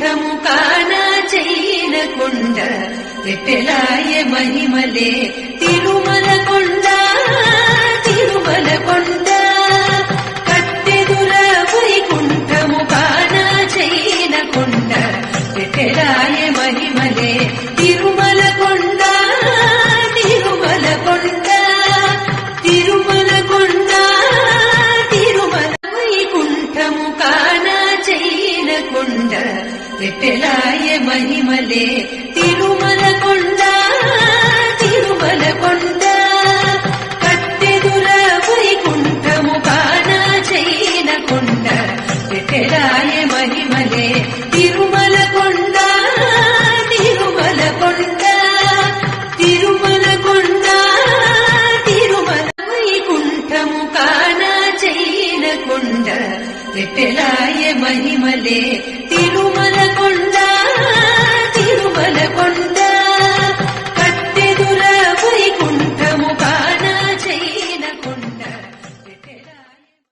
వైకుంఠము కానా చైన కొండ పెట్టెలాయ మహిమలే తిరుమల కొండ తిరుమల కొండ కట్టెదుర వైకుంఠము కానా చైన కొండ పెట్టెలాయ మహిమలే తిరుమల కొండ తిరుమల కొండ తిరుమల కొండ తిరుమల వైకుంఠము కానా చైన కొండ పెట్టెలాయ మహిమలే